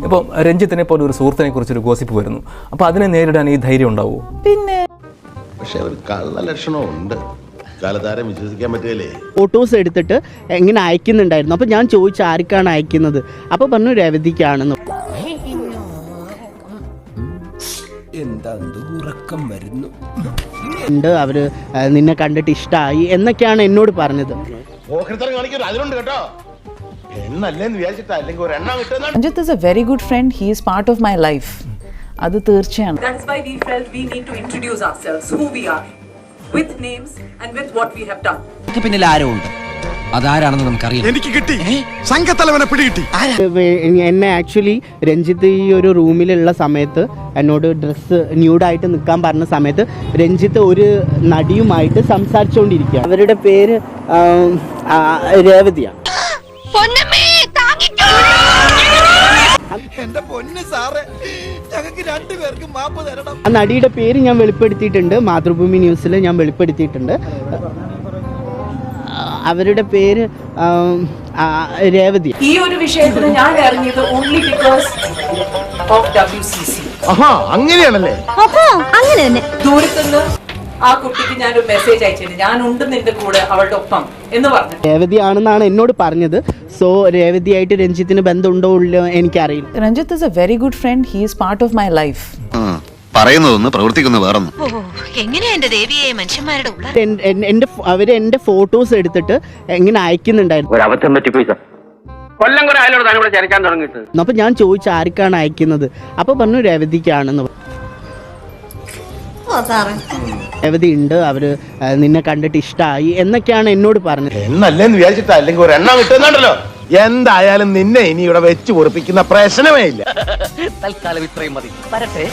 ഇപ്പം രഞ്ജിത്തിനെ പോലെ ഒരു സുഹൃത്തിനെ കുറിച്ചൊരു ഗോസിപ്പ് വരുന്നു, അപ്പോൾ അതിനെ നേരിടാൻ ഈ ധൈര്യം ഉണ്ടാവുമോ? പിന്നെ പക്ഷെ ഒരു കള്ള ലക്ഷണമുണ്ട്, കാലത്താരം വിശ്വസിക്കാൻ പറ്റുകയല്ലേ. ഫോട്ടോസ് എടുത്തിട്ട് എങ്ങനെ അയക്കുന്നുണ്ടായിരുന്നു. അപ്പോൾ ഞാൻ ചോദിച്ചു ആർക്കാണ് അയക്കുന്നത്, അപ്പോൾ പറഞ്ഞു രവതിക്കാണെന്ന്. അവര് നിന്നെ കണ്ടിട്ട് ഇഷ്ടമായി എന്നൊക്കെയാണ് എന്നോട് പറഞ്ഞത്. Ranjit is a very good friend. He is part of my life. അത് തീർച്ചയാണ്. That's why we felt we need to introduce ourselves, who we are, with names and with what we have done. പിന്നിൽ ആരോ ഉണ്ട്, അതാരാണെന്ന് നമുക്കറിയാം. എനിക്ക് കിട്ടി, സംഘത്തലവനെ പിടികിട്ടി. എന്നെ ആക്ച്വലി രഞ്ജിത്ത് ഈ ഒരു റൂമിലുള്ള സമയത്ത് എന്നോട് ഡ്രസ്സ് ന്യൂഡായിട്ട് നിൽക്കാൻ പറഞ്ഞ സമയത്ത് രഞ്ജിത്ത് ഒരു നടിയുമായിട്ട് സംസാരിച്ചുകൊണ്ടിരിക്കുക. അവരുടെ പേര് രേവതിയാണ്. ആ നടിയുടെ പേര് ഞാൻ വെളിപ്പെടുത്തിയിട്ടുണ്ട്, മാതൃഭൂമി ന്യൂസിൽ ഞാൻ വെളിപ്പെടുത്തിയിട്ടുണ്ട്. അവരുടെ പേര് രേവതി. ഈ ഒരു വിഷയത്തിൽ ഞാൻ ഇറങ്ങിയത് only because of WCC. അങ്ങനെയാണല്ലേ? അങ്ങനെ തന്നെ ദൂരത്തുനിന്ന് ആ കുട്ടിക്ക് ഞാനൊരു മെസ്സേജ് അയച്ചിട്ടുണ്ട്, ഞാനുണ്ട് നിന്റെ കൂടെ അവളുടെ ഒപ്പം എന്ന് പറഞ്ഞു. രേവതി ആണെന്നാണ് എന്നോട് പറഞ്ഞത്. സോ രേവതിയായിട്ട് രഞ്ജിത്തിന് ബന്ധമുണ്ടോ ഇല്ലയോ എനിക്കറിയില്ല. Ranjit is a very good friend. He is part of my life. പറയുന്നതൊന്ന് പ്രവർത്തിക്കുന്ന വേറൊന്ന്. എങ്ങനെയാ എന്റെ ദേവിയെ മനുഷ്യന്മാരുടെ ഉള്ള അവര് എന്റെ ഫോട്ടോസ് എടുത്തിട്ട് എങ്ങനെ അയക്കുന്നുണ്ടായിരുന്നു. ഒരു അബദ്ധം പറ്റിപ്പോയി സാർ. കൊല്ലം കുറെ ആയാലും താൻ ഇവിടെ ചരക്കാൻ തുടങ്ങിയിട്ട്. അപ്പൊ ഞാൻ ചോദിച്ചു ആർക്കാണ് അയക്കുന്നത്, അപ്പൊ പറഞ്ഞു രവതിക്കാണെന്ന്. രവതി ഉണ്ട്, അവര് നിന്നെ കണ്ടിട്ട് ഇഷ്ടമായി എന്നൊക്കെയാണ് എന്നോട് പറഞ്ഞത്. എന്നല്ലേന്ന് വിചാരിച്ചിട്ടാ, അല്ലെങ്കിൽ ഒരു എണ്ണം കിട്ടുന്നുണ്ടല്ലോ. എന്തായാലും നിന്നെ ഇനി ഇവിടെ വെച്ച് പൊറിപ്പിക്കുന്ന പ്രശ്നമേ ഇല്ല. തൽക്കാലം ഇത്രയും മതി. വരട്ടെ.